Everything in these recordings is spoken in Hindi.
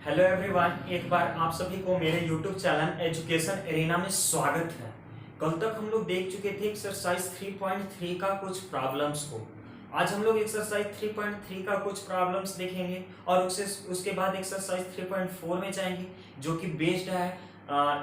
हेलो एवरीवन, एक बार आप सभी को मेरे यूट्यूब चैनल एजुकेशन एरिना में स्वागत है। कल तक हम लोग देख चुके थे एक्सरसाइज 3.3 का कुछ प्रॉब्लम्स को। आज हम लोग एक्सरसाइज 3.3 का कुछ प्रॉब्लम्स देखेंगे और उसके बाद एक्सरसाइज 3.4 में जाएंगे जो कि बेस्ड है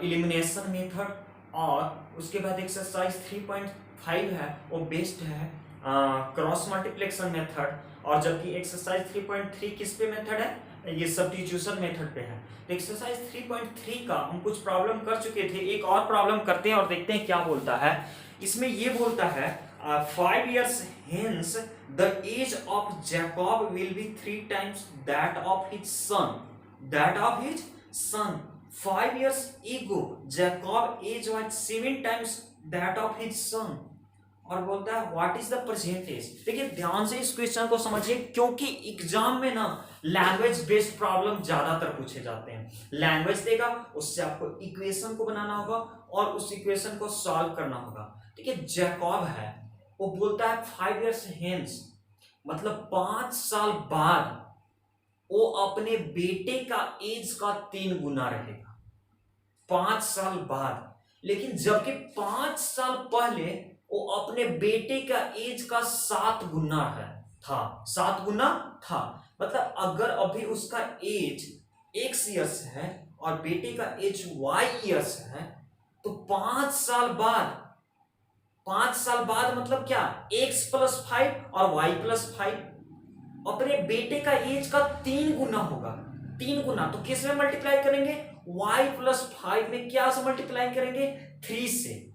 एलिमिनेशन मेथड, और उसके बाद एक्सरसाइज 3.5 है वो बेस्ड है क्रॉस मल्टीप्लिकेशन मेथड, और जबकि एक्सरसाइज 3.3 किस पे मेथड है, ये सब्स्टिट्यूशन मेथड पे है। तो एक्सरसाइज 3.3 का हम कुछ प्रॉब्लम कर चुके थे, एक और प्रॉब्लम करते हैं और देखते हैं क्या बोलता है। इसमें ये बोलता है 5 years hence the age of Jacob will be 3 times that of his son. That of his son. 5 years ago Jacob age was 7 times that of his son. और बोलता है व्हाट इज द परसेंटेज। देखिए ध्यान से इस क्वेश्चन को समझिए, क्योंकि एग्जाम में ना लैंग्वेज बेस्ड प्रॉब्लम ज्यादातर पूछे जाते हैं। लैंग्वेज देगा, उससे आपको इक्वेशन को बनाना होगा और उस इक्वेशन को सॉल्व करना होगा। देखिए जैकब है, वो बोलता है 5 years hence, मतलब 5 साल बाद वो अपने बेटे का एज का 3 गुना रहेगा 5 साल बाद। लेकिन जबकि 5 साल पहले वो अपने बेटे का एज का 7 गुना था 7 गुना था। मतलब अगर अभी उसका एज x ईयर्स है और बेटे का एज y ईयर्स है, तो 5 साल बाद मतलब क्या, x + 5 और y + 5 अपने बेटे का एज का 3 गुना होगा। 3 गुना तो किस में मल्टीप्लाई करेंगे, y + 5 में क्या से मल्टीप्लाई करेंगे, 3 से।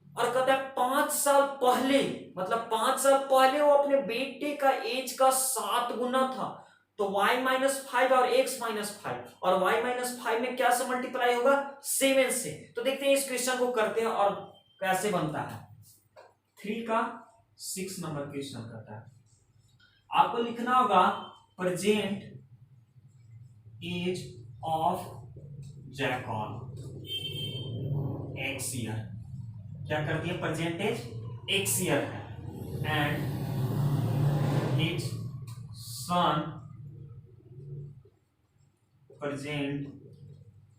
और कहता है 5 साल पहले, मतलब 5 साल पहले वो अपने बेटे का एज का 7 गुना था, तो y - 5 और x - 5, और y - 5 में क्या से मल्टीप्लाई होगा, 7 से। तो देखते हैं इस क्वेश्चन को करते हैं और कैसे बनता है। 3 का 6 नंबर क्वेश्चन करता है। आपको लिखना होगा present age of Jacob x year. क्या करती है, परसेंटेज x ईयर है, and his son present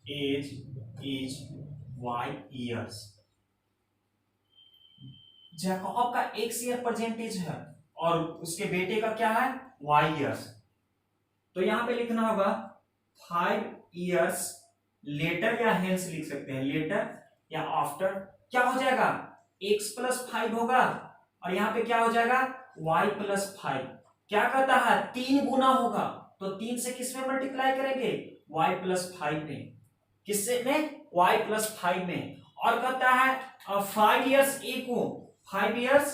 age is y years. Jacob का x ईयर परसेंटेज है और उसके बेटे का क्या है, y ईयर्स। तो यहां पे लिखना होगा 5 years लेटर, या हेंस लिख सकते हैं, लेटर या आफ्टर। क्या हो जाएगा, x + 5 होगा और यहाँ पे क्या हो जाएगा, y + 5। क्या कहता है, 3 गुना होगा, तो 3 से किस में मल्टीप्लाई करेंगे, y + 5 में। किससे में, y + 5 में। और कहता है 5 years ago, 5 years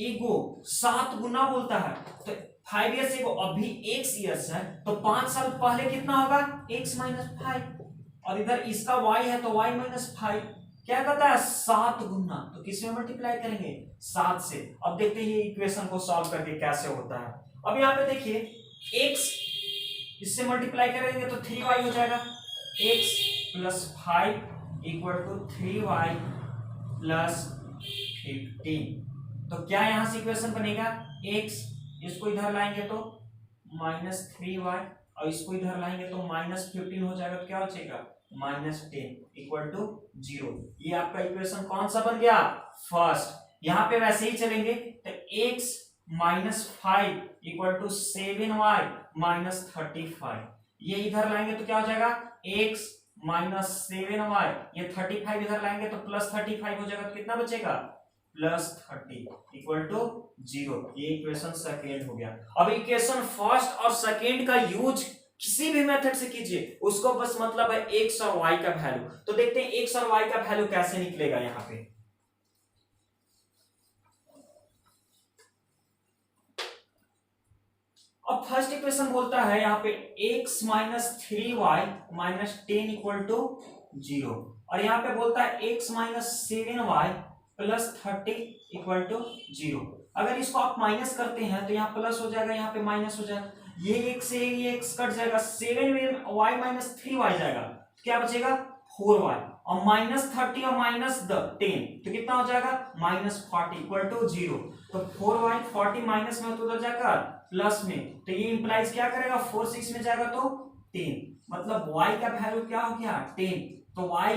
ago 7 गुना बोलता है, तो 5 years ago अभी x years है, तो 5 साल पहले कितना होगा, x - 5, और इधर इसका y है तो y - 5। क्या कहता है, 7 गुना, तो किस में मल्टीप्लाई करेंगे, 7 से। अब देखते हैं ये इक्वेशन को सॉल्व करके कैसे होता है। अब यहाँ पे देखिए x इससे मल्टीप्लाई करेंगे तो 3y हो जाएगा, x + 5 = 3y + 15। तो क्या यहां से इक्वेशन बनेगा, x इसको इधर लाएंगे तो -3y और इसको इधर लाएंगे तो -15 हो जाएगा। तो क्या बचेगा, -10 = 0। ये आपका इक्वेशन कौन सा बन गया, फर्स्ट। यहां पे वैसे ही चलेंगे तो x - 5 = 7y - 35। ये इधर लाएंगे तो क्या हो जाएगा, x - 7y, ये 35 इधर लाएंगे तो +35 हो जाएगा। तो कितना बचेगा, +30 = 0। ये इक्वेशन सेकेंड हो गया। अब इक्वेशन फर्स्ट और सेकेंड का यूज किसी भी मेथड से कीजिए, उसको बस मतलब है x और y का वैल्यू। तो देखते हैं x और y का वैल्यू कैसे निकलेगा। यहाँ पे अब फर्स्ट इक्वेशन बोलता है यहाँ पे x - 3y - 10 = 0, और यहाँ पे बोलता है x - 7y + 30 = 0। अगर इसको आप माइनस करते हैं तो यहाँ प्लस हो जाएगा, यहाँ पे माइनस हो जाएगा। ये x से ये x कट जाएगा, 7 में y - 3y जाएगा, तो क्या बचेगा, 4y, और -30 और -10 तो कितना हो जाएगा, -40 = 0। तो 4y 40 माइनस में तो उधर जाएगा प्लस में, तो ये इंप्लाइज क्या करेगा, 4 6 में जाएगा तो 10, मतलब y का वैल्यू क्या हो गया 10, तो y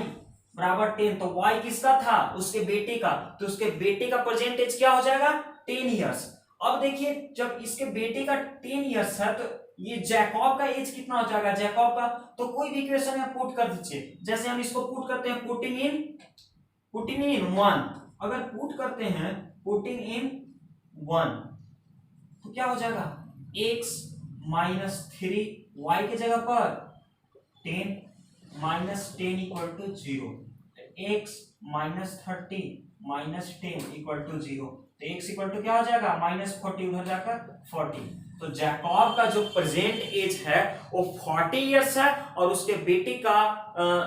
बराबर 10, तो y किसका था उसके बेटे का, तो उसके बेटे का परसेंटेज क्या हो जाएगा 10 ईयर्स। अब देखिए जब इसके बेटे का 10 ईयर्स है तो ये जैकब का एज कितना हो जाएगा जैकब का, तो कोई भी इक्वेशन में पुट कर दीजिए, जैसे हम इसको पुट करते हैं पुटिंग इन 1, अगर पुट करते हैं पुटिंग इन 1 तो क्या हो जाएगा x माइनस 3 y के जगह पर 10 minus 10 equal to 0, x minus 30 minus 10 equal to 0, तो x इक्वल टू क्या हो जाएगा माइनस 40, उधर जाकर 40, तो जैकब का जो प्रेजेंट एज है वो 40 इयर्स है और उसके बेटे का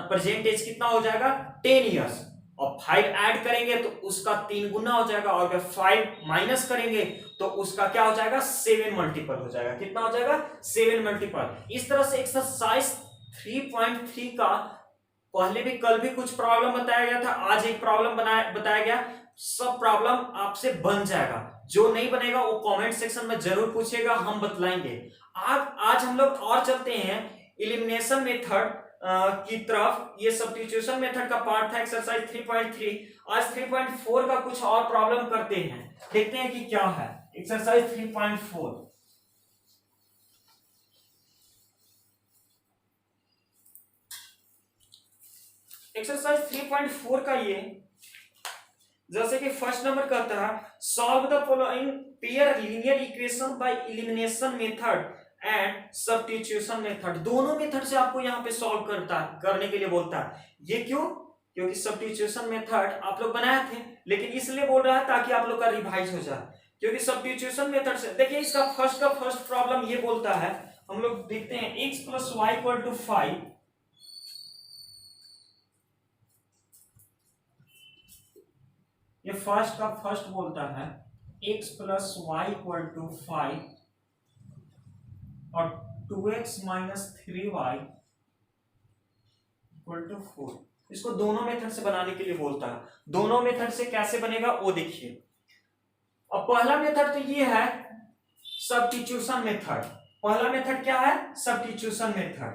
प्रेजेंट एज कितना हो जाएगा 10 इयर्स, और 5 ऐड करेंगे तो उसका 3 गुना हो जाएगा, और अगर 5 माइनस करेंगे तो उसका क्या हो जाएगा 7 मल्टीपल हो जाएगा, कितना हो जाएगा 7 मल्टीपल। इस तरह से एक्सरसाइज 3.3 का पहले भी कल भी कुछ प्रॉब्लम बताया गया था, आज एक प्रॉब्लम बताया गया, सब प्रॉब्लम आपसे बन जाएगा, जो नहीं बनेगा वो कमेंट सेक्शन में जरूर पूछेगा, हम बतलाएंगे। आज हम लोग और चलते हैं एलिमिनेशन मेथड की तरफ, ये सब्स्टिट्यूशन मेथड का पार्ट था एक्सरसाइज 3.3। आज 3.4 का कुछ और प्रॉब्लम करते हैं, देखते हैं कि क्या है एक्सरसाइज 3.4। एक्सरसाइज 3.4 का ये जैसे कि फर्स्ट नंबर कहता है solve the following pair linear equation by elimination method and substitution method, दोनों मेथड से आपको यहाँ पे सॉल्व करने के लिए बोलता है। ये क्यों? क्योंकि सब्स्टिट्यूशन मेथड आप लोग बनाए थे, लेकिन इसलिए बोल रहा है ताकि आप लोग का रिवाइज हो जाए, क्योंकि सब्स्टिट्यूशन मेथड से देखिए इसका फर्स्ट प्रॉब्लम ये बोलता है, हम लोग देखते हैं x plus Y equal to 5, ये फर्स्ट बोलता है x plus Y equal to 5 और 2x minus 3y equal to 4, इसको दोनों मेथड से बनाने के लिए बोलता है। दोनों मेथड से कैसे बनेगा वो देखिए। अब पहला मेथड तो ये है सब्स्टिट्यूशन मेथड, पहला मेथड क्या है सब्स्टिट्यूशन मेथड,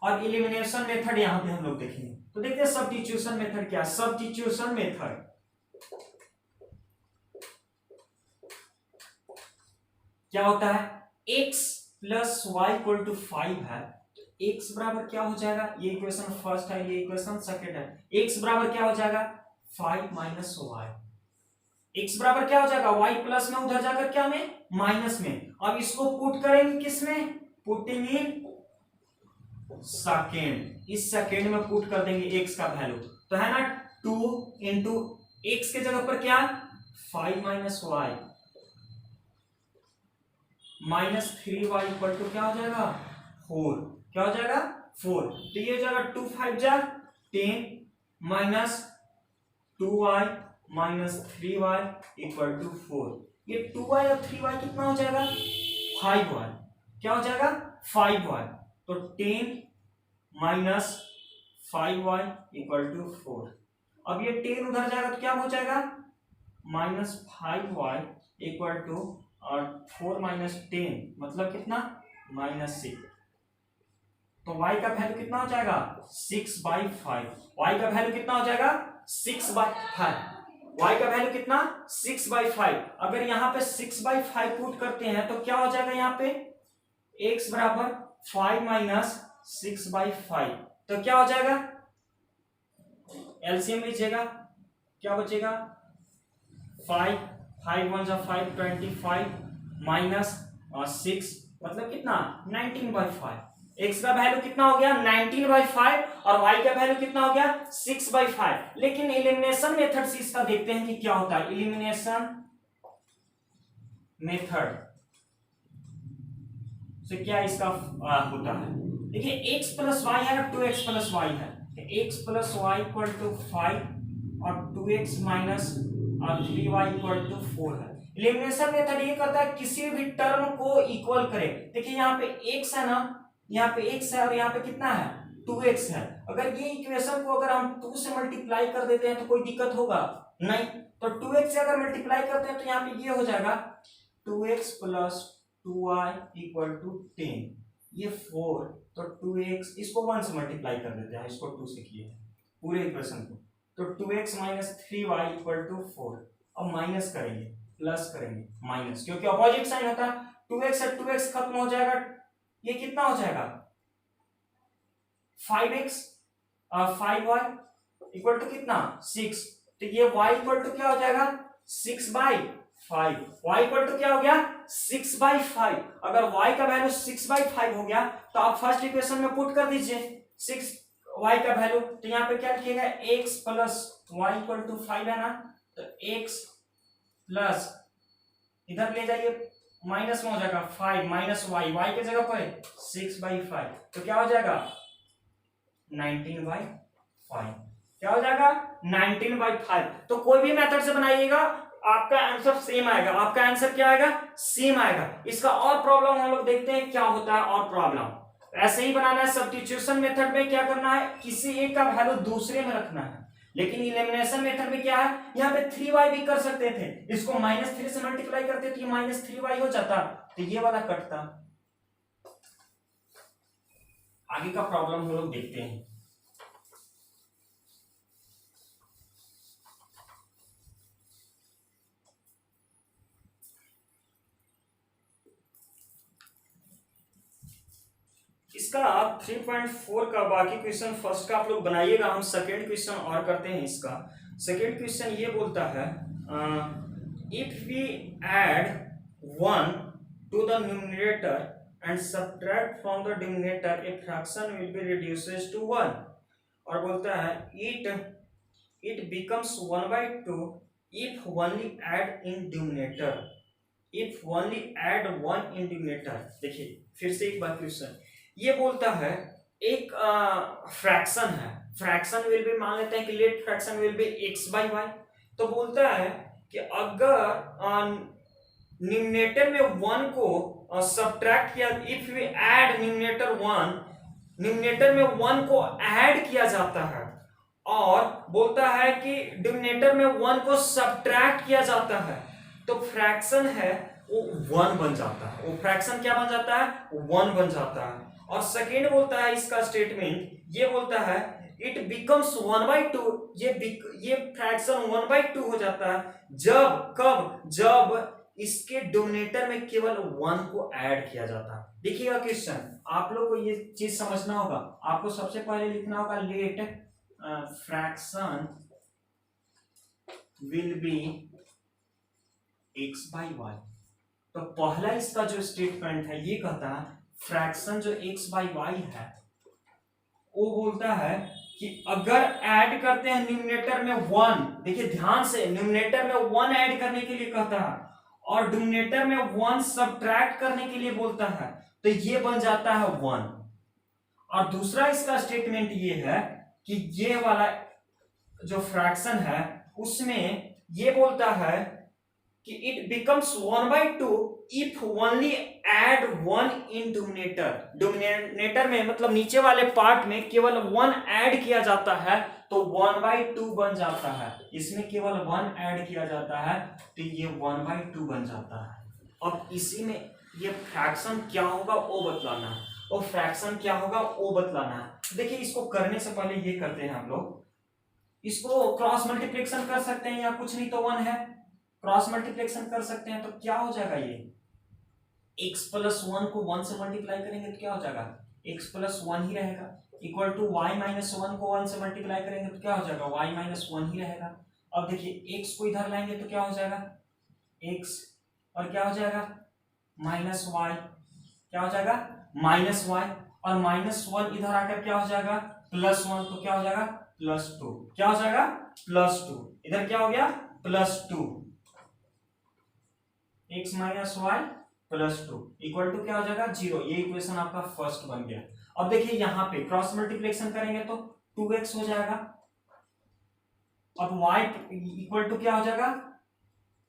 और एलिमिनेशन मेथड यहां पे हम लोग देखेंगे। तो देखते हैं सब्स्टिट्यूशन मेथड क्या है। सब्स्टिट्यूशन मेथड क्या होता है x plus Y equal to 5 है, x बराबर क्या हो जाएगा, ये इक्वेशन फर्स्ट है, ये इक्वेशन सेकंड है, x बराबर क्या हो जाएगा 5 माइनस वाई, x बराबर क्या हो जाएगा y प्लस में उधर जाकर क्या में माइनस में, अब इसको पुट करेंगे किसमें पुटिंग इन सेकेंड, इस सेकेंड में पुट कर देंगे x का वैल्यू, तो है ना 2 इंटू x के जगह पर क्या 5 minus Y minus 3y equal to क्या हो जाएगा 4, क्या हो जाएगा 4, तो ये हो जाएगा 2 5 जा 10 minus 2y minus 3y equal to 4, ये 2y और 3y कितना हो जाएगा 5y, क्या हो जाएगा 5y, तो 10 माइनस 5y इक्वल टू 4, अब ये 10 उधर जाएगा तो क्या हो जाएगा माइनस 5y इक्वल टू और 4 माइनस 10 मतलब कितना -6, तो y का वैल्यू कितना हो जाएगा 6/5, y का वैल्यू कितना हो जाएगा 6/5, y का वैल्यू कितना 6/5, अगर यहाँ पे 6/5 पुट करते हैं तो क्या हो जाएगा यहाँ पे x बराबर 5 माइनस 6/5, तो क्या हो जाएगा एलसीएम लीजिएगा, क्या बचेगा 5 5 1 5 25 माइनस 6 मतलब कितना 19/5, x का वैल्यू कितना हो गया 19/5 और y का वैल्यू कितना हो गया 6/5। लेकिन एलिमिनेशन मेथड से इसका देखते हैं कि क्या होता है। एलिमिनेशन मेथड से क्या इसका होता है, देखिए x प्लस वाई है और 2x प्लस वाई है, x plus Y equal to 5 और 2x माइनस और 3y इक्वल टू 4 है। एलिमिनेशन मेथड ये करता है किसी भी टर्म को इक्वल करे, देखिए यहाँ पे x है ना, यहाँ पे x है और यहाँ पे कितना है 2x है, अगर ये इक्वेशन को अगर हम 2 से मल्टीप्लाई कर देते हैं तो कोई दिक्कत होगा नहीं, तो 2x से अगर मल्टीप्लाई करते हैं तो यहाँ पे ये हो जाएगा 2x plus 2y equal to 10, ये 4, तो 2x, इसको 1 से मल्टीप्लाई कर देते हैं, इसको 2 से किए पूरे इक्वेशन को, तो 2x minus 3y equal to 4। अब माइनस करेंगे, प्लस करेंगे, माइनस, क्योंकि अपोजिट साइन होता है, 2x से 2x खत्म हो जाएगा, ये कितना हो जाएगा 5x, 5y इक्वल टू कितना 6, तो ये y इक्वल टू क्या हो जाएगा 6/5, y इक्वल टू क्या हो गया 6/5। अगर y का वैल्यू 6/5 हो गया तो आप फर्स्ट इक्वेशन में पुट कर दीजिए 6y का वैल्यू, तो यहाँ पे क्या लिखिएगा x plus y equal to 5 है ना, तो x प्लस इधर ले जाइए माइनस में हो जाएगा 5 माइनस y के जगह पर 6/5, तो क्या हो जाएगा 19/5, क्या हो जाएगा 19/5। तो कोई भी मेथड से बनाइएगा आपका आंसर सेम आएगा, आपका आंसर क्या आएगा सेम आएगा। इसका और प्रॉब्लम हम लोग देखते हैं क्या होता है, और प्रॉब्लम ऐसे ही बनाना है। सब्स्टिट्यूशन मेथड में क्या करना है, किसी एक का वैल्यू दूसरे में रखना है, लेकिन इलिमिनेशन मेथड में क्या है, यहाँ पे 3y भी कर सकते थे, इसको -3 से मल्टीप्लाई करते तो ये -3y हो जाता, तो ये वाला कटता। आगे का प्रॉब्लम हम लोग देखते हैं। इसका 3.4 का बाकी क्वेश्चन फर्स्ट का आप लोग बनाइएगा, हम सेकेंड क्वेश्चन और करते हैं। इसका सेकेंड क्वेश्चन ये बोलता है if we add 1 to the numerator and subtract from the denominator a fraction will be reduces to 1, और बोलता है it becomes 1/2 if only add in denominator, if only add 1 in denominator. देखिए फिर से एक बार क्वेश्चन ये बोलता है, एक फ्रैक्शन है, फ्रैक्शन विल बी, मान लेते हैं कि late fraction will B x/y, तो बोलता है कि अगर न्यूमरेटर में 1 को सब्ट्रैक्ट किया, if we add numerator 1, numerator में 1 को ऐड किया जाता है, और बोलता है कि डिनोमिनेटर में 1 को सब्ट्रैक्ट किया जाता है, तो फ्रैक्शन है वो 1 बन जाता है, वो फ्रैक्शन क्या बन जाता है 1 बन जाता है। और सेकेंड बोलता है इसका स्टेटमेंट, ये बोलता है इट बिकम्स 1/2, ये फ्रैक्शन 1/2 हो जाता है जब इसके डिनोमिनेटर में केवल 1 को ऐड किया जाता है। देखिएगा क्वेश्चन, आप लोग को ये चीज समझना होगा, आपको सबसे पहले लिखना होगा late fraction will B x/y, तो पहला इसका जो स्टेटमेंट है ये कहता है फ्रैक्शन जो x/y है वो बोलता है कि अगर ऐड करते हैं न्यूमरेटर में 1, देखिए ध्यान से, न्यूमरेटर में 1 ऐड करने के लिए कहता है और डिनोमिनेटर में 1 सब्ट्रैक्ट करने के लिए बोलता है, तो ये बन जाता है 1। और दूसरा इसका स्टेटमेंट ये है कि ये वाला जो फ्रैक्शन है उसमें ये बोलता है कि it becomes 1/2 if only add 1 in denominator, denominator में मतलब नीचे वाले पार्ट में केवल 1 ऐड किया जाता है तो 1/2 बन जाता है, इसमें केवल 1 ऐड किया जाता है तो ये 1/2 बन जाता है। अब इसी में ये फ्रैक्शन क्या होगा वो बतलाना है, और फ्रैक्शन क्या होगा वो बतलाना है। देखिए इसको करने से पहले ये करते हैं हम लोग, इसको क्रॉस मल्टीप्लिकेशन कर सकते हैं या कुछ नहीं तो 1 है, क्रॉस मल्टीप्लिकेशन कर सकते हैं, तो क्या हो जाएगा ये x प्लस 1 को 1 से मल्टीप्लाई करेंगे तो क्या हो जाएगा x प्लस 1 ही रहेगा, इक्वल टू y माइनस 1 को 1 से मल्टीप्लाई करेंगे तो क्या हो जाएगा y माइनस 1 ही रहेगा। अब देखिए x को इधर लाएंगे तो क्या हो जाएगा x, और क्या हो जाएगा माइनस y, क्या हो जाएगा माइनस y, और -1 इधर आकर क्या हो जाएगा +1, तो क्या हो जाएगा +2, क्या हो जाएगा +2, इधर क्या हो गया +2, x minus Y +2 equal to क्या हो जाएगा 0। ये इक्वेशन आपका फर्स्ट बन गया। अब देखिए यहाँ पे क्रॉस मल्टीप्लिकेशन करेंगे तो 2x हो जाएगा, अब y इक्वल टू क्या हो जाएगा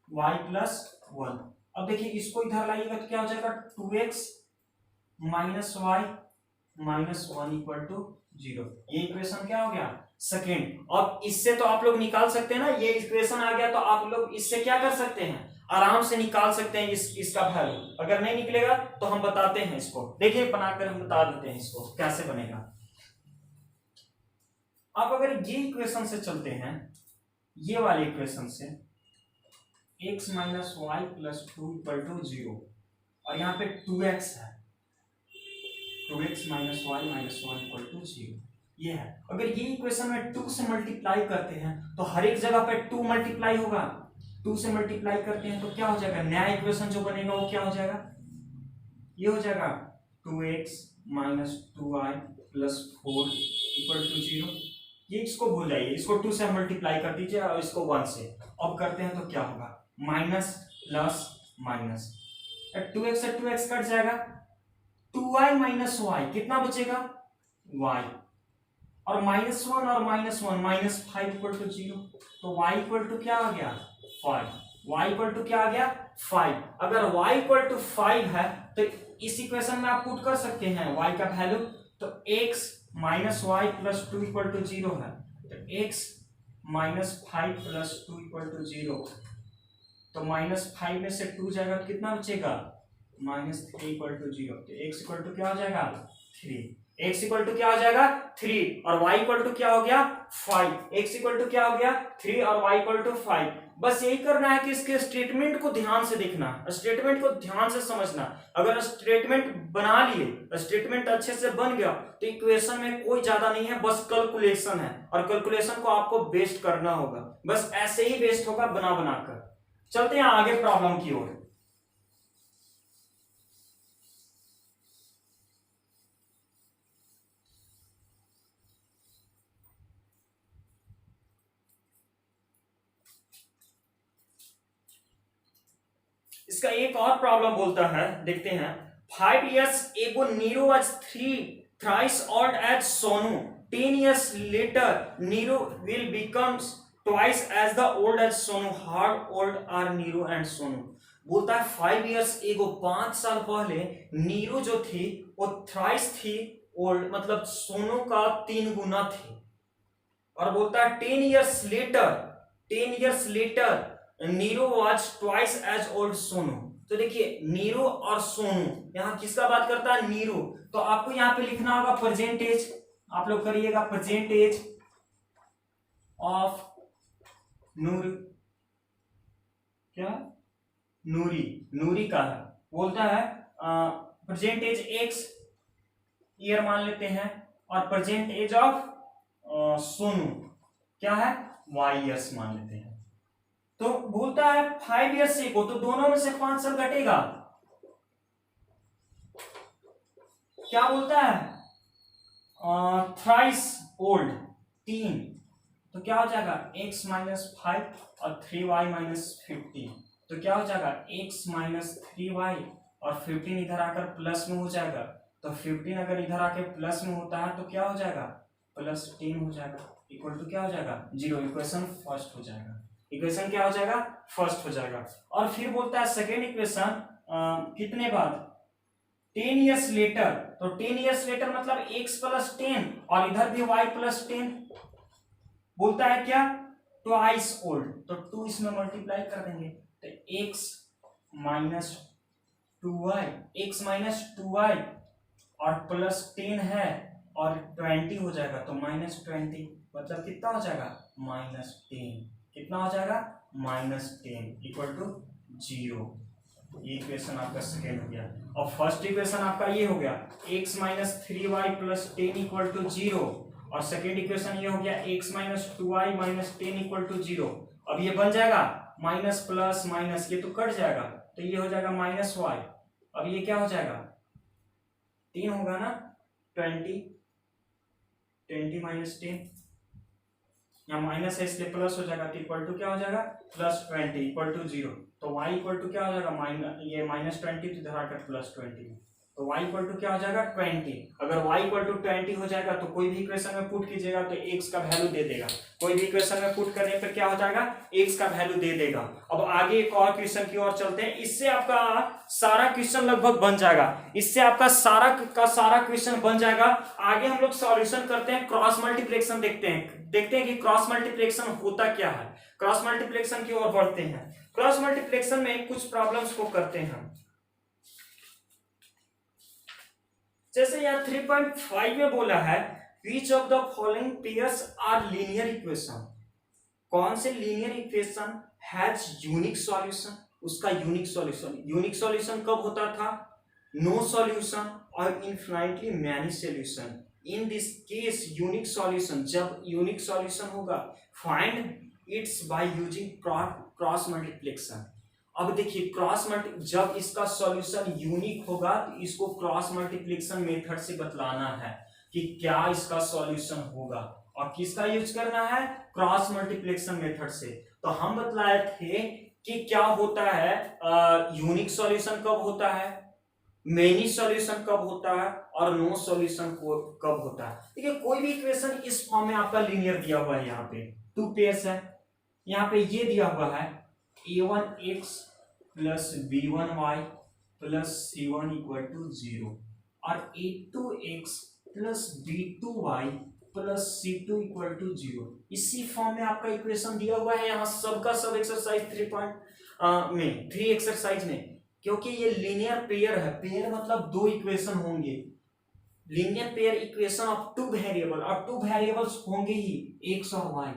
y प्लस 1। अब देखिए इसको इधर लाइएगा तो क्या हो जाएगा 2x minus Y minus 1 equal to 0। ये इक्वेशन क्या हो गया सेकेंड। अब इससे तो आप लोग निकाल सकते हैं ना, ये इक्वेशन आ गया तो आप लोग इससे क्या कर सकते हैं, आराम से निकाल सकते हैं इसका वैल्यू। अगर नहीं निकलेगा तो हम बताते हैं इसको, देखिए बनाकर हम बता देते हैं इसको कैसे बनेगा। अब अगर ये इक्वेशन से चलते हैं, ये वाले इक्वेशन से x minus Y plus 2 equal to 0 और यहाँ पे 2x है, 2x minus Y minus 1 equal to 0 ये है। अगर ये इक्वेशन में 2 से मल्टीप्लाई करते हैं तो हर एक जगह पे 2 मल्टीप्लाई होगा, 2 से मल्टीप्लाई करते हैं तो क्या हो जाएगा, नया इक्वेशन जो बनेगा वो क्या हो जाएगा, ये हो जाएगा 2x minus 2y plus 4 equal to 0। ये इसको भूल जाइए, इसको 2 से मल्टीप्लाई कर दीजिए और इसको 1 से। अब करते हैं तो क्या होगा, माइनस प्लस माइनस, 2x से 2x कट जाएगा, 2y माइनस y कितना बचेगा y, और -1 और -1 -5 इक्वल टू 0। तो y इक्वल टू क्या आ गया 5, y इक्वल टू क्या आ गया 5। अगर y इक्वल टू 5 है तो इस इक्वेशन में आप पुट कर सकते हैं y का वैल्यू, तो x minus Y plus 2 equal to 0 है, तो x minus 5 plus 2 equal to 0, तो -5 में से 2 जाएगा तो कितना बचेगा -3 इक्वल टू 0। तो x इक्वल टू क्या हो जाएगा 3, x इक्वल टू क्या हो जाएगा 3 और y इक्वल टू क्या हो गया 5, x इक्वल टू क्या हो गया 3 और y इक्वल टू 5। बस यही करना है कि इसके स्टेटमेंट को ध्यान से देखना, स्टेटमेंट को ध्यान से समझना। अगर स्टेटमेंट बना लिए, स्टेटमेंट अच्छे से बन गया तो इक्वेशन में कोई ज्यादा नहीं है, बस कैलकुलेशन है और कैलकुलेशन को आपको बेस्ट करना होगा, बस ऐसे ही बेस्ट होगा बना बनाकर। चलते हैं आगे प्रॉब्लम की ओर। इसका एक और प्रॉब्लम बोलता है, देखते हैं। 5 years ago Nero was thrice old as Sonu. 10 years later Nero will become twice as the old as Sonu. How old are Nero and Sonu? बोलता है 5 years ago 5 साल पहले नीरो जो थी वो थ्राइस थी ओल्ड, मतलब सोनू का 3 गुना थी। और बोलता है 10 years later Nero was twice as old Sonu. तो देखिए नीरो और सोनू, यहां किसका बात करता है नीरो, तो आपको यहां पे लिखना होगा परसेंटेज, आप लोग करिएगा परसेंटेज ऑफ नूर, क्या नूरी का है, बोलता है परसेंटेज एक्स ईयर मान लेते हैं और परसेंटेज ऑफ सोनू क्या है वाई ईयर्स मान लेते हैं। तो बोलता है 5 years से को, तो दोनों में से 5 साल घटेगा, क्या बोलता है थ्राइस ओल्ड 3, तो क्या हो जाएगा x माइनस 5 और 3y माइनस 15, तो क्या हो जाएगा x माइनस 3y और 15 इधर आकर प्लस में हो जाएगा, तो 15 अगर इधर आके प्लस में होता है तो क्या हो जाएगा प्लस 10 हो जाएगा, इक्वल टू क्या हो जाएगा 0। इक्वेशन फर्स्ट हो जाएगा, इक्वेशन क्या हो जाएगा फर्स्ट हो जाएगा। और फिर बोलता है सेकेंड इक्वेशन कितने बाद 10 years लेटर, तो 10 years लेटर मतलब x प्लस 10 और इधर भी y प्लस 10, बोलता है क्या ट्वाइस ओल्ड, तो 2 इसमें मल्टीप्लाई कर देंगे तो x माइनस 2y और प्लस 10 है और 20 हो जाएगा, तो माइनस 20 मतलब कितना हो जाएगा -10, कितना हो जाएगा -10 इक्वल टू 0। ये इक्वेशन आपका सेकेंड हो गया। और फर्स्ट इक्वेशन आपका ये हो गया x minus 3y plus 10 equal to 0, और सेकेंड इक्वेशन ये हो गया x minus 2y minus 10 equal to 0। अब ये बन जाएगा माइनस प्लस माइनस, ये तो कट जाएगा तो ये हो जाएगा माइनस y, अब ये क्या हो जाएगा 3 होगा ना 20 माइनस 10, यहाँ माइनस है इसलिए प्लस हो जाएगा, तो इक्वल टू क्या हो जाएगा प्लस 20 इक्वल टू 0। तो y इक्वल टू क्या हो जाएगा ये माइनस 20 तो इधर आकर प्लस 20, तो y इक्वल टू क्या हो जाएगा 20। अगर y इक्वल टू 20 हो जाएगा तो कोई भी इक्वेशन में पुट कीजिएगा तो x का वैल्यू दे देगा, कोई भी इक्वेशन में पुट करने पर क्या हो जाएगा x का वैल्यू दे देगा। अब आगे एक और क्वेश्चन की ओर चलते हैं, इससे आपका सारा क्वेश्चन लगभग बन जाएगा, इससे आपका सारा क्वेश्चन बन जाएगा। आगे हम लोग सॉल्यूशन करते हैं, क्रॉस मल्टीप्लिकेशन देखते हैं कि क्रॉस मल्टीप्लिकेशन होता क्या है, क्रॉस मल्टीप्लिकेशन की ओर बढ़ते हैं। क्रॉस मल्टीप्लिकेशन में कुछ प्रॉब्लम्स को करते हैं हम। जैसे यहाँ 3.5 में बोला है which of the following pairs are linear equation, कौन से linear equation has unique solution, उसका यूनिक सॉल्यूशन। यूनिक सॉल्यूशन कब होता था, नो सॉल्यूशन और infinitely many solution. In this case unique solution, जब यूनिक सॉल्यूशन होगा find its by using cross multiplication. अब देखिए क्रॉस मल्टी, जब इसका सॉल्यूशन यूनिक होगा तो इसको क्रॉस मल्टीप्लिकेशन मेथड से बतलाना है कि क्या इसका सॉल्यूशन होगा, और किसका यूज करना है, क्रॉस मल्टीप्लिकेशन मेथड से। तो हम बतलाए थे कि क्या होता है, यूनिक सॉल्यूशन कब होता है, मेनी सॉल्यूशन कब होता है, और नो सॉल्यूशन कब होता है। देखिए कोई भी इक्वेशन इस फॉर्म में आपका लीनियर दिया हुआ है, यहाँ पे टू पेयर्स है, यहाँ पे ये दिया हुआ है a1x plus b1y plus c1 equal to 0 और a2x plus b2y plus c2 equal to 0। इसी फॉर्म में आपका इक्वेशन दिया हुआ है यहाँ सबका सब एक्सरसाइज 3 एक्सरसाइज में। क्योंकि ये लीनियर पेयर है, पेयर मतलब दो इक्वेशन होंगे, linear pair equation of two variable, और टू वेरिएबल्स होंगे ही x और y।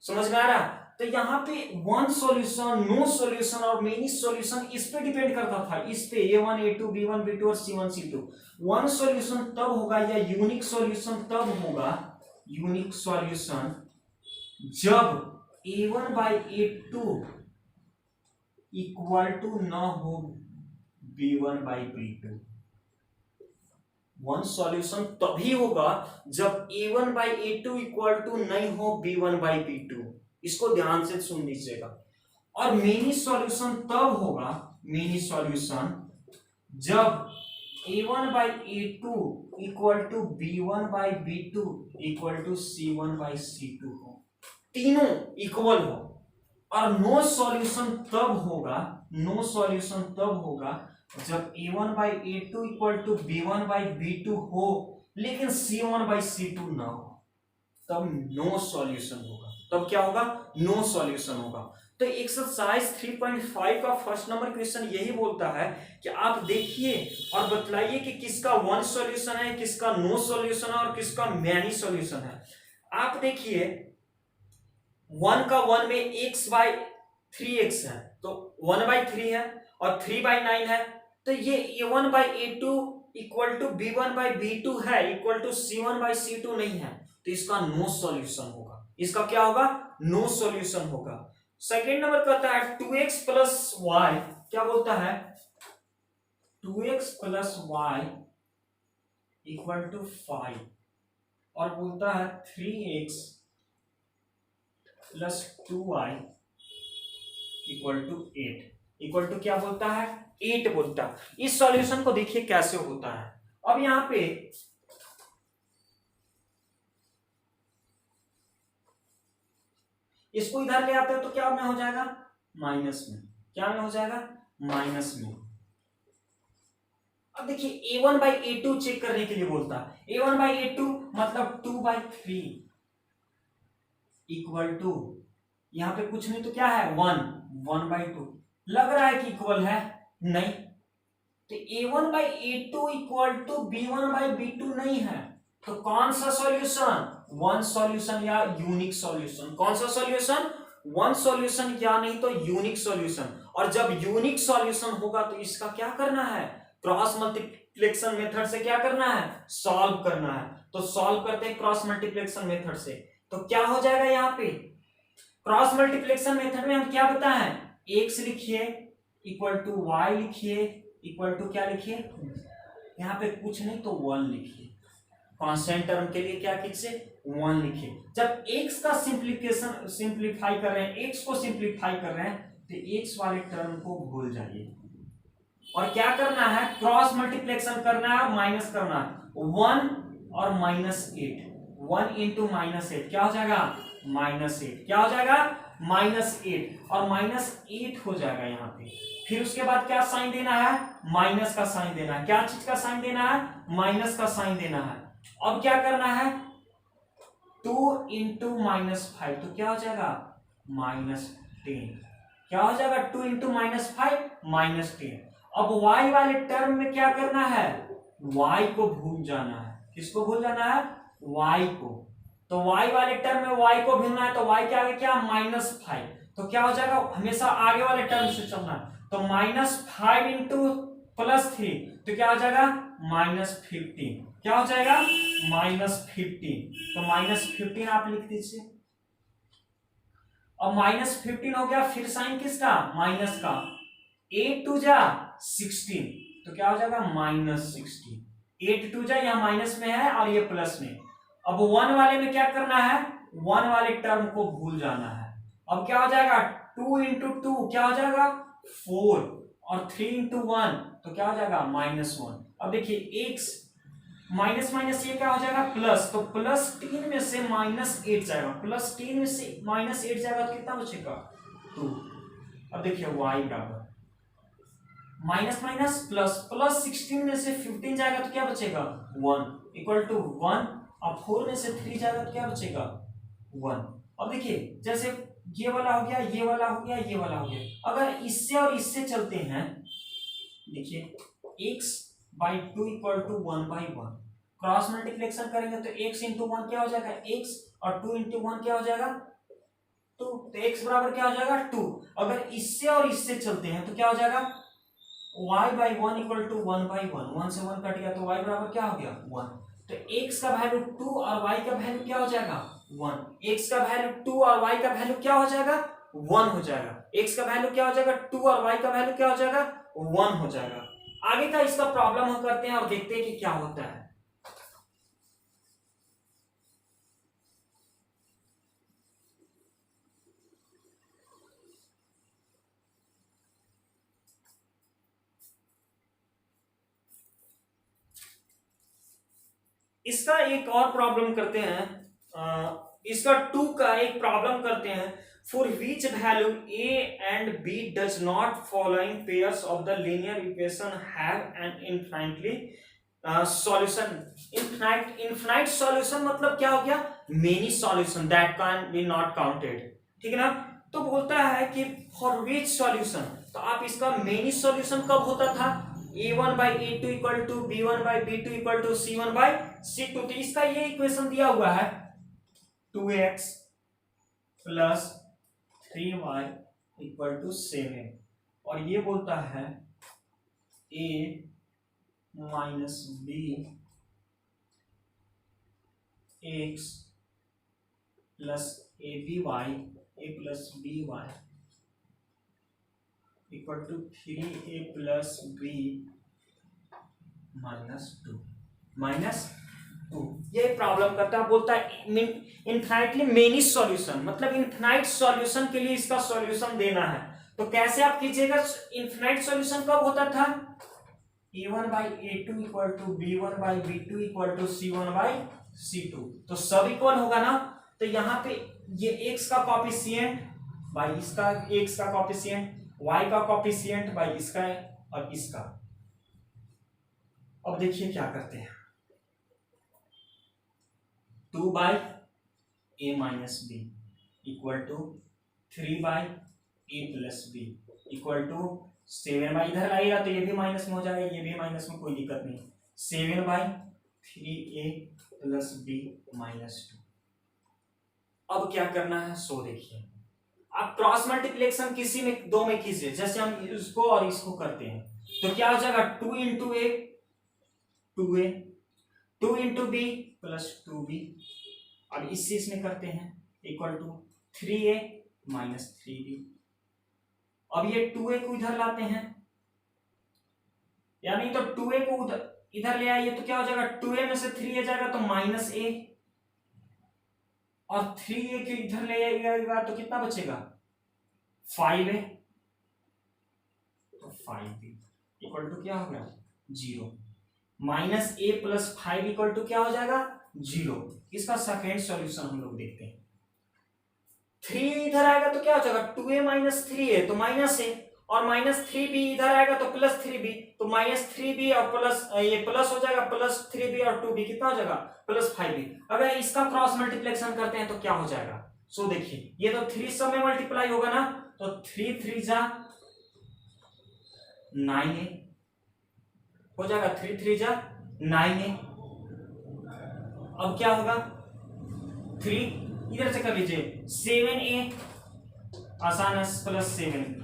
समझ में आ रहा? तो यहाँ पे वन सॉल्यूशन, नो सॉल्यूशन और मेनी सॉल्यूशन इस पे डिपेंड करता था, इस पे a1 a2 b1 b2 और c1 c2। वन सॉल्यूशन तब होगा या यूनिक सॉल्यूशन तब होगा, यूनिक सॉल्यूशन जब a1 by a2 equal to न हो b1 by b2। One solution तभी होगा जब a1 by a2 equal to नहीं हो b1 बाई b2। इसको ध्यान से सुन लीजिएगा। और मेनी सॉल्यूशन तब होगा, मेनी सॉल्यूशन जब a1 by a2 equal to b1 by b2 equal to c1 by c2 हो, तीनों इक्वल हो। और नो सॉल्यूशन तब होगा, नो सॉल्यूशन तब होगा जब a1 by a2 equal to b1 by b2 हो लेकिन c1 बाई c2 ना हो, तब नो सॉल्यूशन होगा। तब क्या होगा, नो सॉल्यूशन होगा। तो एक्सरसाइज 3.5 का फर्स्ट नंबर क्वेश्चन यही बोलता है कि आप देखिए और बतलाइए कि किसका वन सॉल्यूशन है, किसका नो सॉल्यूशन है और किसका मैनी सॉल्यूशन है। आप देखिए वन का वन में x बाई 3x है, तो 1/3 है और 3/9 है, तो ये a1 by a2 equal to b1 by b2 है, equal to c1 by c2 नहीं है, तो इसका नो सॉल्यूशन होगा। इसका क्या होगा, नो सॉल्यूशन होगा। सेकेंड नंबर कहता है 2x प्लस वाई, क्या बोलता है, 2x plus Y equal to 5 और बोलता है 3x plus 2y equal to 8, equal to क्या बोलता है, 8 बोलता है। इस सॉल्यूशन को देखिए कैसे होता है। अब यहां पे इसको इधर ले आते हो तो क्या में हो जाएगा, माइनस में। क्या में हो जाएगा, माइनस में। अब देखिए a1 बाई a2 चेक करने के लिए बोलता है। a1 बाई a2 मतलब 2/3 इक्वल टू, यहां पे कुछ नहीं तो क्या है 1/2। लग रहा है कि इक्वल है, नहीं, तो a1 by a2 equal to b1 by b2 नहीं है, तो कौन सा सॉल्यूशन, वन सॉल्यूशन या यूनिक सॉल्यूशन। कौन सा सॉल्यूशन, वन सॉल्यूशन या नहीं तो यूनिक सॉल्यूशन। और जब यूनिक सॉल्यूशन होगा तो इसका क्या करना है, क्रॉस मल्टीप्लिकेशन मेथड से क्या करना है, सॉल्व करना है। तो सॉल्व करते हैं क्रॉस मल्टीप्लिकेशन मेथड से, तो क्या हो जाएगा, यहाँ पे क्रॉस मल्टीप्लिकेशन मेथड में हम क्या बताएं, x लिखिए इक्वल टू y लिखिए इक्वल टू क्या लिखिए, यहाँ पे कुछ नहीं तो 1 लिखिए। कांस्टेंट टर्म के लिए क्या कीजिए, 1 लिखिए। जब x का सिंप्लीफाई कर रहे हैं, x को सिंप्लीफाई कर रहे हैं, तो x वाले टर्म को भूल जाइए और क्या करना है, क्रॉस मल्टीप्लिकेशन करना है और माइनस करना है। 1 और -8, 1 इंटू -8 क्या हो जाएगा, -8। क्या हो जाएगा, -8 और -8 हो जाएगा यहाँ पे। फिर उसके बाद क्या साइन देना है, माइनस का साइन देना है। क्या चीज का साइन देना है, माइनस का साइन देना है। अब क्या करना है, 2 इंटू -5 तो क्या हो जाएगा, -10। क्या हो जाएगा 2 इंटू -5 -10। अब y वाले टर्म में क्या करना है, y को भूल जाना है। किसको भूल जाना है, y को। तो y वाले टर्म में y को भूलना है, तो y के आगे क्या -5, तो क्या हो जाएगा, हमेशा आगे वाले टर्म से चलना है। तो -5 इंटू +3 तो क्या हो जाएगा -15। क्या हो जाएगा -15। तो -15 आप लिख दीजिए। अब -15 हो गया, फिर साइन किसका, माइनस का। 8 2 जा 16 तो क्या हो जाएगा -16। 8 2 जा, यहाँ माइनस में है और ये प्लस में। अब 1 वाले में क्या करना है, 1 वाले टर्म को भूल जाना है। अब क्या हो जाएगा 2 इंटू 2 क्या हो जाएगा 4 और 3 इंटू 1 तो क्या हो जाएगा -1। अब देखिए x माइनस माइनस ये क्या हो जाएगा प्लस, तो +3 में से -8 जाएगा, +3 में से -8 जाएगा तो कितना बचेगा 2। अब देखिए y बराबर माइनस माइनस प्लस, +16 में से 15 जाएगा तो क्या बचेगा 1 इक्वल टू 1। अब 4 में से 3 जाएगा तो क्या बचेगा 1। अब देखिए जैसे ये वाला हो गया, ये वाला हो गया, ये वाला हो गया। अगर इससे और इससे चलते हैं, देखिए x/2 equal to 1/1, cross multiplication करेंगे तो x इंटू 1 क्या हो जाएगा x और 2 इंटू 1 क्या हो जाएगा 2, तो x बराबर क्या हो जाएगा 2। अगर इससे और इससे चलते हैं तो क्या हो जाएगा y/1 इक्वल टू 1/1, 1 से 1 कट गया तो y बराबर क्या हो गया 1। तो x का वैल्यू 2 और y का वैल्यू क्या हो जाएगा 1। x का वैल्यू 2 और y का वैल्यू क्या हो जाएगा 1 हो जाएगा। x का वैल्यू क्या हो जाएगा 2 और y का वैल्यू क्या हो जाएगा 1 हो जाएगा। आगे का इसका प्रॉब्लम हम करते हैं और देखते हैं कि क्या होता है। इसका एक और प्रॉब्लम करते हैं, इसका 2 का एक प्रॉब्लम करते हैं। For which value a and b does not following pairs of the linear equation have an infinitely solution। infinite solution मतलब क्या हो गया many solution that can be not counted, ठीक है ना। तो बोलता है कि for which solution, तो आप इसका many solution कब होता था a1/a2 equal to b1/b2 equal to c1/c2। तो इसका ये इक्वेशन दिया हुआ है 2x plus 3y equal to 7 और ये बोलता है a minus b x plus aby a plus by equal to 3a plus b -2 ये प्रॉब्लम करता है। बोलता है इनफाइनाइटली मेनी सॉल्यूशन, मतलब इनफाइनाइट सॉल्यूशन के लिए इसका सॉल्यूशन देना है। तो कैसे आप कीजिएगा, इनफाइनाइट सॉल्यूशन कब होता था a1/a2 equal to b1/b2 equal to c1/c2। तो सब इक्वल होगा ना, तो यहाँ पे ये x का कॉफिशिएंट बाई इसका, x का कॉफिशिएंट y का कॉफिशिएंट बाई इसका और इसका। अब देखिए क्या करते हैं 2/a minus b equal to 3/a plus b equal to 7 इधर आएगा तो ये भी माइनस में हो जाएगा, ये भी माइनस में, कोई दिक्कत नहीं। 7/3a plus b -2। अब क्या करना है सो देखिए, आप क्रॉस मल्टीप्लिकेशन किसी में दो में कीजिए, जैसे हम इसको और इसको करते हैं तो क्या हो जाएगा 2 into a 2a 2 into b plus 2b। अब इस चीज में करते हैं equal to 3a minus 3b। अब ये 2a को इधर लाते हैं, यानी तो 2a को इधर ले आइए तो क्या हो जाएगा 2a में से 3a जाएगा तो -a और 3a के इधर ले आइएगा तो कितना बचेगा 5a, तो 5b इक्वल टू क्या हो गया 0। -a प्लस 5 इक्वल टू क्या हो जाएगा 0। इसका सेकेंड सॉल्यूशन हम लोग देखते हैं। 3 इधर आएगा तो क्या हो जाएगा 2a माइनस 3a तो -a और -3b इधर आएगा तो प्लस 3b तो -3b और प्लस ये प्लस हो जाएगा +3b और 2b कितना हो जाएगा +5b। अगर इसका क्रॉस मल्टीप्लिकेशन करते हैं तो क्या हो जाएगा सो देखिए, ये तो 3 सब में मल्टीप्लाई होगा ना, तो 3 3 जा 9a हो जाएगा, 3 3 जा 9a। अब क्या होगा, 3 इधर से कर लीजिए, 7a आसान है, प्लस 7b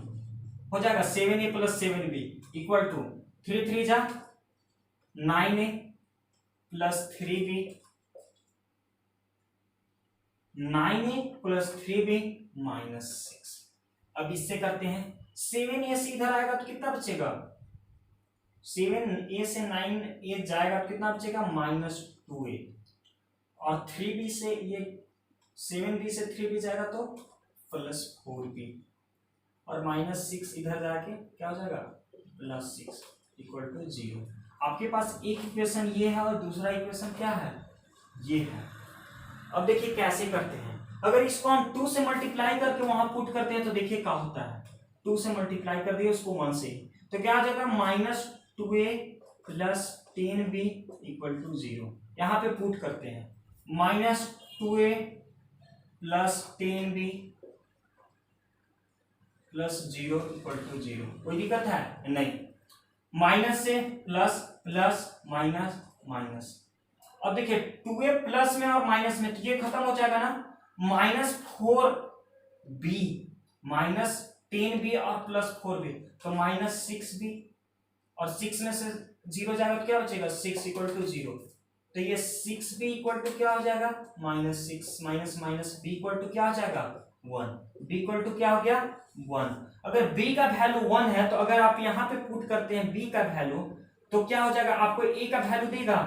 हो जाएगा, 7a plus 7b equal to 3 3 जा 9a plus 3b, 9a plus 3b minus 6। अब इससे करते हैं, 7a से इधर आएगा तो कितना बचेगा, 7a से 9a जाएगा तो कितना बचेगा, माइनस 2a, और 3b से ये 7b से 3b जाएगा तो प्लस 4b, और माइनस 6 इधर जाके क्या हो जाएगा, प्लस 6 इक्वल टू 0। आपके पास एक इक्वेशन ये है और दूसरा इक्वेशन क्या है, ये है। अब देखिए कैसे करते हैं, अगर इसको हम 2 से मल्टीप्लाई करके वहां पुट करते हैं तो देखिए क्या होता है, 2 से मल्टीप्लाई कर दिए उसको 1 से, तो क्या आ जाएगा, minus 2a plus 10b equal to 0। यहाँ पे पुट करते हैं, minus 2a plus 10b plus 0 equal to 0। कोई दिक्कत है नहीं, माइनस से प्लस, प्लस माइनस माइनस। अब देखिए 2a प्लस में और माइनस में तो ये खत्म हो जाएगा ना, माइनस 4b माइनस 10b और प्लस 4b, तो माइनस 6b, और 6 में से 0 जाएगा तो क्या बचेगा, 6 इक्वल टू 0। तो ये 6b इक्वल टू क्या हो जाएगा, minus 6 minus minus b equal to क्या हो जाएगा, 1। b इक्वल टू क्या हो गया, 1। अगर b का वैल्यू 1 है तो अगर आप यहाँ पे पुट करते हैं b का वैल्यू, तो क्या हो जाएगा, आपको a का वैल्यू देगा,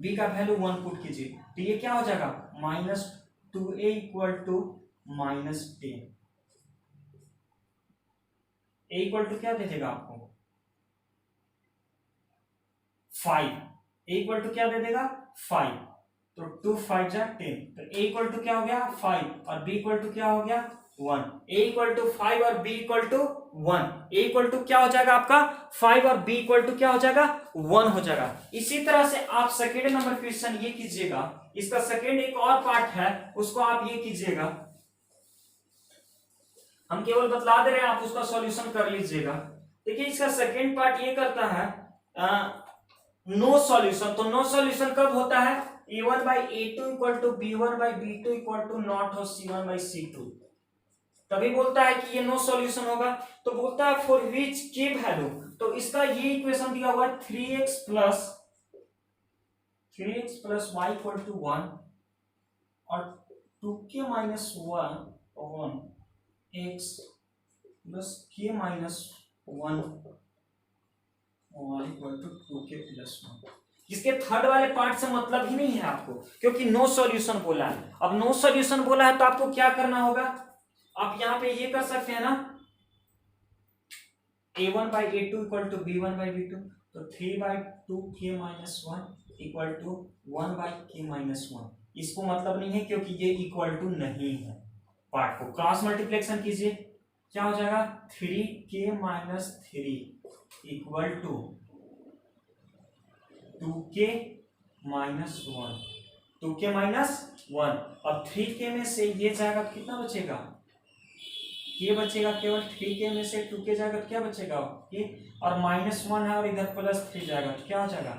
b का वैल्यू 1 पुट कीजिए, तो ये क्या हो जाएगा, minus 2a equal to minus 10। a equal to क्या दे देगा आपको, 5। a इक्वल टू क्या दे देगा, 5, तो 2 5 जा 10, तो a इक्वल टू क्या हो गया, 5, और b इक्वल टू क्या हो गया, 1। a इक्वल टू 5 और b equal to 1, a equal to क्या हो जाएगा आपका 5 और b इक्वल टू क्या हो जाएगा, 1 हो जाएगा। इसी तरह से आप सेकेंड नंबर क्वेश्चन ये कीजिएगा, इसका सेकेंड एक और पार्ट है, उसको आप ये कीजिएगा, हम केवल बतला दे रहे हैं, आप उसका सॉल्यूशन कर लीजिएगा। देखिए इसका सेकेंड पार्ट ये करता है नो सॉल्यूशन। तो नो सॉल्यूशन कब होता है, a1 by a2 equal to b1 by b2 equal to not of c1 by c2, तभी बोलता है कि ये नो सॉल्यूशन होगा। तो बोलता है फॉर विच के वैल्यू, तो इसका ये इक्वेशन दिया हुआ है 3x plus y equal to 1 और 2k minus 1 on x plus k minus 1 y equal to 2k plus 1। इसके थर्ड वाले पार्ट से मतलब ही नहीं है आपको, क्योंकि नो सॉल्यूशन बोला है। अब नो सॉल्यूशन बोला है तो आपको क्या करना होगा, आप यहां पे ये कर सकते हैं ना, a1 by a2 equal to b1 by b2, तो 3 by 2k minus 1 equal to 1 by k minus 1। इसको मतलब नहीं है क्योंकि ये इक्वल टू नहीं है। पार्ट को क्रॉस मल्टीप्लिकेशन कीजिए, क्या हो जाएगा 3k minus 3 equal to 2k minus 1, 2k minus 1, और 3k में से ये जाएगा तो कितना बचेगा, k बचेगा, केवल 3k में से 2k जाएगा तो क्या बचेगा k, और माइनस 1 है और इधर प्लस 3 जाएगा तो क्या हो जाएगा,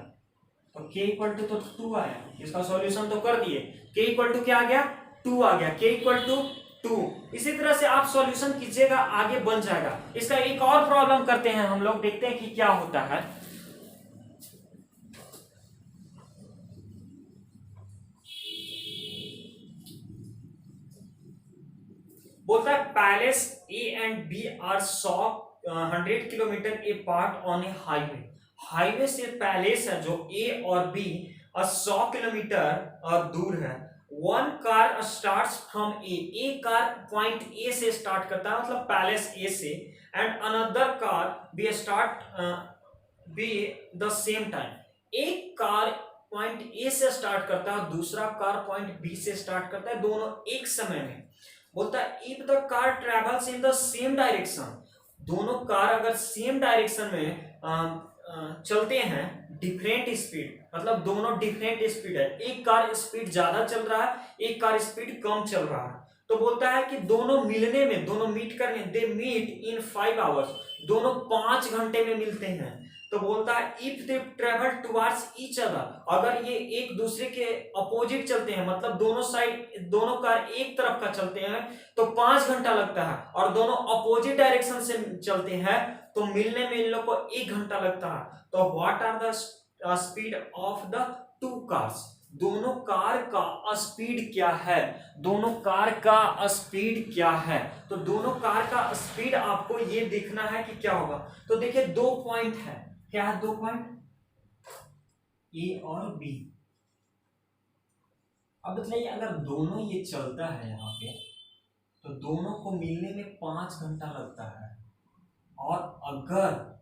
तो k इक्वल टू तो 2 आया। इसका सॉल्यूशन तो कर दिए, k इक्वल टू क्या आ गया, 2 आ गया, k इक्वल टू 2। इसी तरह से आप सॉल्यूशन कीजिएगा, आगे बन जाएगा। इसका एक और प्रॉब्लम करते हैं हम लोग, देखते हैं कि क्या होता है। बोलता है places A and B are 100 kilometre apart on a highway. Highway से पैलेस है जो A और B 100 किलोमीटर दूर है। One car starts from a car point A से स्टार्ट करता है, मतलब पैलेस ए से, and another car B start B the same time. एक कार पॉइंट ए से स्टार्ट करता है, दूसरा कार पॉइंट बी से स्टार्ट करता है, दोनों एक समय में। बोलता है if the car travels in the same direction, दोनों कार अगर सेम डायरेक्शन में चलते हैं, डिफरेंट स्पीड, मतलब दोनों डिफरेंट स्पीड है, एक कार स्पीड ज्यादा चल रहा है, एक कार स्पीड कम चल रहा है, तो बोलता है कि दोनों मिलने में, दोनों मीट करने, दे मीट इन 5 आवर्स, दोनों 5 घंटे में मिलते हैं। तो बोलता है if they travel towards each other, अगर ये एक दूसरे के अपोजिट चलते हैं, मतलब दोनों साइड, दोनों कार एक तरफ का चलते हैं तो 5 घंटा लगता है, और दोनों अपोजिट डायरेक्शन से चलते हैं तो मिलने में इन लोग को 1 घंटा लगता है। तो what are the speed of the two cars, दोनों कार का स्पीड क्या है, दोनों कार का स्पीड क्या है। तो दोनों कार का स्पीड आपको ये देखना है कि क्या होगा। तो देखिए 2 पॉइंट है, क्या है 2 पॉइंट, ए और बी। अब बताइए अगर दोनों ये चलता है यहाँ पे तो दोनों को मिलने में 5 घंटा लगता है, और अगर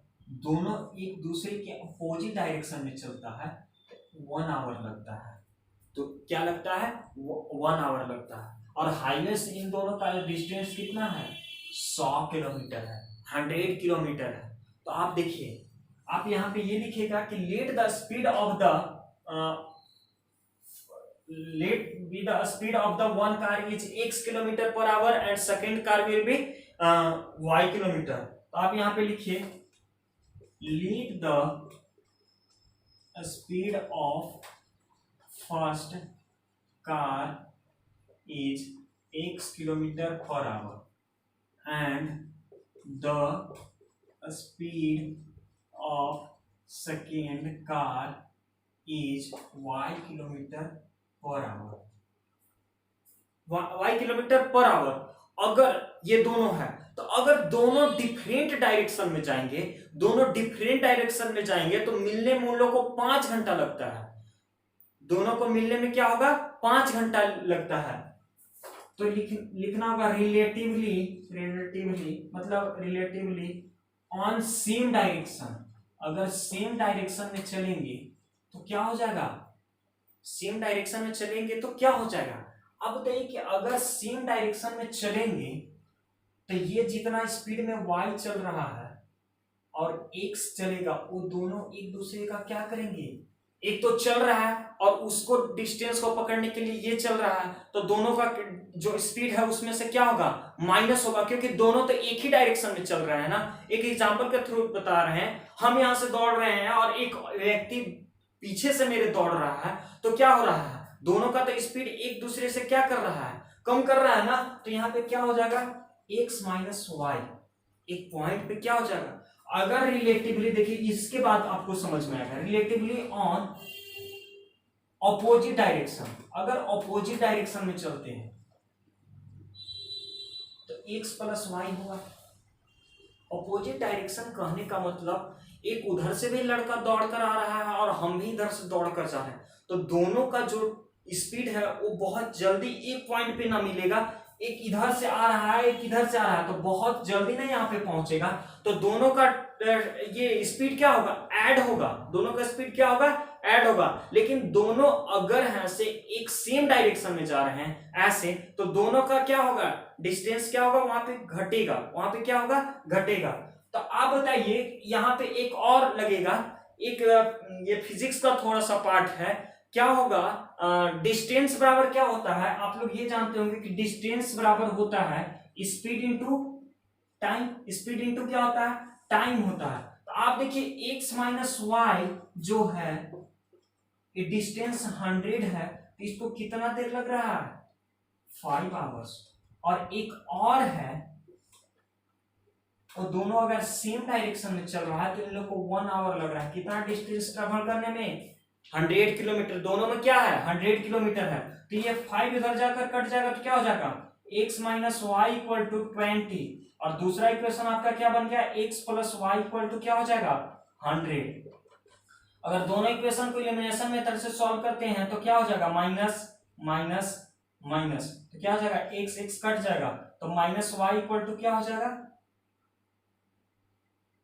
दोनों एक दूसरे के अपोजिट डायरेक्शन में चलता है 1 आवर लगता है। तो क्या लगता है, 1 आवर लगता है। और हाईवे से इन दोनों का डिस्टेंस कितना है, 100 किलोमीटर है, 100 किलोमीटर है। तो आप देखिए, आप यहाँ पे ये लिखेगा कि let the speed of the one car is x kilometre per hour and second car will be y kilometre. तो आप यहाँ पे लिखिए lead the speed of first car is x kilometre per hour and the speed of second car is y kilometre per hour, y kilometre per hour. अगर ये दोनों है तो अगर दोनों डिफरेंट डायरेक्शन में जाएंगे, दोनों डिफरेंट डायरेक्शन में जाएंगे तो मिलने में उन लोगों को 5 घंटा लगता है। दोनों को मिलने में क्या होगा, 5 घंटा लगता है। तो लिखना होगा रिलेटिवली, मतलब रिलेटिवली ऑन सेम डायरेक्शन। अगर सेम डायरेक्शन में चलेंगे तो क्या हो जाएगा, सेम डायरेक्शन में चलेंगे तो क्या हो जाएगा। अब बताइए कि अगर सेम डायरेक्शन में चलेंगे तो ये जितना स्पीड में y चल रहा है और x चलेगा, वो दोनों एक दूसरे का क्या करेंगे, एक तो चल रहा है और उसको डिस्टेंस को पकड़ने के लिए ये चल रहा है, तो दोनों का जो स्पीड है उसमें से क्या होगा, माइनस होगा, क्योंकि दोनों तो एक ही डायरेक्शन में चल रहे हैं ना। एक एग्जांपल के थ्रू बता रहे हैं, हम यहां से दौड़ रहे हैं और एक व्यक्ति पीछे से मेरे दौड़ रहा है, तो क्या हो रहा है, दोनों का तो स्पीड एक दूसरे से क्या कर रहा है, कम कर रहा है ना। तो यहाँ पे क्या हो जाएगा, x माइनस वाई, एक पॉइंट पे क्या हो जाएगा। अगर रिलेटिवली देखिए, इसके बाद आपको समझ में आएगा, रिलेटिवली ऑन ऑपोजिट डायरेक्शन, अगर ऑपोजिट डायरेक्शन में चलते हैं तो x प्लस वाई होगा। ऑपोजिट डायरेक्शन कहने का मतलब एक उधर से भी लड़का दौड़ कर आ रहा है और हम भी इधर से दौड़ कर जा रहे हैं, तो दोनों का जो स्पीड है वो बहुत जल्दी एक पॉइंट पे ना मिलेगा। एक इधर से आ रहा है, एक इधर से आ रहा है, तो बहुत जल्दी ना यहाँ पे पहुंचेगा। तो दोनों का ये स्पीड क्या होगा, ऐड होगा, दोनों का स्पीड क्या होगा, ऐड होगा। लेकिन दोनों अगर हैं से एक सेम डायरेक्शन में जा रहे हैं ऐसे, तो दोनों का क्या होगा, डिस्टेंस क्या होगा, वहां पे घटेगा, वहां पे क्या होगा, घटेगा। तो आप बताइए, यहाँ पे एक और लगेगा, एक ये फिजिक्स का थोड़ा सा पार्ट है, क्या होगा, डिस्टेंस बराबर क्या होता है, आप लोग ये जानते होंगे कि डिस्टेंस बराबर होता है speed into time. Speed into क्या होता है, टाइम होता है। तो आप देखिए x माइनस वाई जो है, ये डिस्टेंस 100 है, तो इसको कितना देर लग रहा है, 5 आवर्स। और एक और है, और दोनों अगर सेम डायरेक्शन में चल रहा है तो इन लोग को 1 आवर लग रहा है। कितना डिस्टेंस ट्रेवल करने में, 100 किलोमीटर। दोनों में क्या है, 100 किलोमीटर है। तो ये 5 इधर जाकर कट जाएगा तो क्या हो जाएगा, x minus y equal to 20। और दूसरा इक्वेशन आपका क्या बन गया, x plus Y equal to क्या हो जाएगा, 100। अगर दोनों इक्वेशन को एलिमिनेशन मेथड से सॉल्व करते हैं तो क्या हो जाएगा, माइनस माइनस माइनस, तो क्या हो जाएगा, x x कट जाएगा, तो माइनस वाई इक्वल टू क्या हो जाएगा,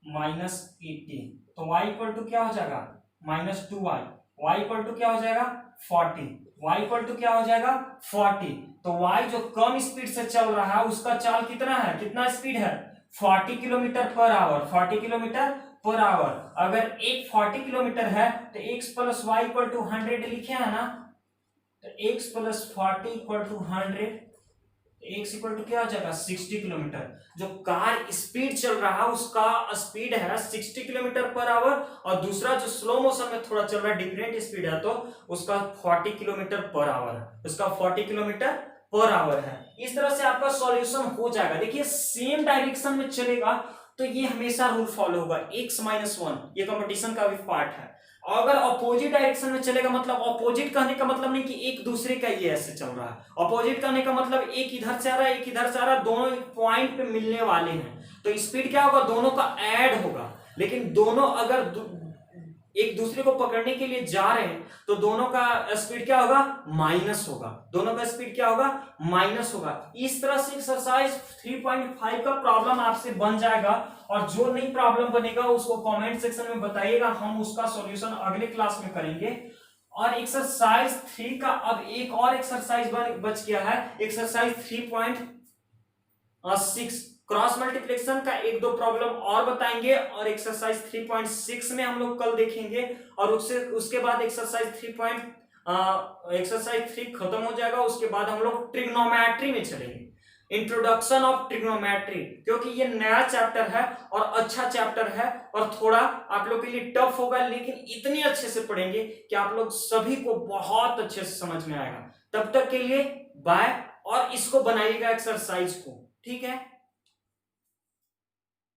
-80। तो y इक्वल टू क्या हो जाएगा, -2y। y इक्वल टू क्या हो जाएगा, 40। y इक्वल टू क्या हो जाएगा, 40। तो y जो कम स्पीड से चल रहा है उसका चाल कितना है, कितना स्पीड है, 40 kilometre per hour. 40 kilometre per hour. अगर एक 40 किलोमीटर है तो x plus Y equal to 100 लिखे है ना, तो x plus 40 equal to 100। x equal to क्या हो जाएगा 60 किलोमीटर। जो कार स्पीड चल रहा है उसका स्पीड है 60 किलोमीटर पर आवर, और दूसरा जो स्लो मोशन में थोड़ा चल रहा है डिफरेंट स्पीड है तो उसका 40 किलोमीटर पर आवर है, उसका 40 किलोमीटर पर आवर है। इस तरह से आपका सॉल्यूशन हो जाएगा। देखिए सेम डायरेक्शन में चलेगा तो ये हमेशा रूल फॉलो होगा x-1, ये कंपटीशन का भी पार्ट है। अगर अपोजिट डायरेक्शन में चलेगा, मतलब अपोजिट कहने का मतलब नहीं कि एक दूसरे का ये ऐसे चल रहा है, अपोजिट कहने का मतलब एक इधर से आ रहा है एक इधर से आ रहा है, दोनों पॉइंट पे मिलने वाले हैं तो स्पीड क्या होगा, दोनों का ऐड होगा। लेकिन दोनों अगर एक दूसरे को पकड़ने के लिए जा रहे हैं तो दोनों का स्पीड क्या होगा, माइनस होगा, दोनों का स्पीड क्या होगा, माइनस होगा। इस तरह से एक्सरसाइज 3.5 का प्रॉब्लम आपसे बन जाएगा, और जो नई प्रॉब्लम बनेगा उसको कमेंट सेक्शन में बताइएगा, हम उसका सॉल्यूशन अगले क्लास में करेंगे। और एक्सरसाइज 3 का अब एक और एक्सरसाइज बच गया है, एक्सरसाइज 3.6 क्रॉस मल्टीप्लिकेशन का एक दो प्रॉब्लम और बताएंगे, और एक्सरसाइज 3.6 में हम लोग कल देखेंगे, और उसके बाद एक्सरसाइज 3 खत्म हो जाएगा। उसके बाद हम लोग ट्रिग्नोमेट्री में चलेंगे, इंट्रोडक्शन ऑफ ट्रिग्नोमेट्री, क्योंकि ये नया चैप्टर है और अच्छा चैप्टर है और थोड़ा आप लोग के लिए टफ होगा, लेकिन इतने अच्छे से पढ़ेंगे कि आप लोग सभी को बहुत अच्छे से समझ में आएगा। तब तक के लिए बाय, और इसको बनाइएगा एक्सरसाइज को, ठीक है।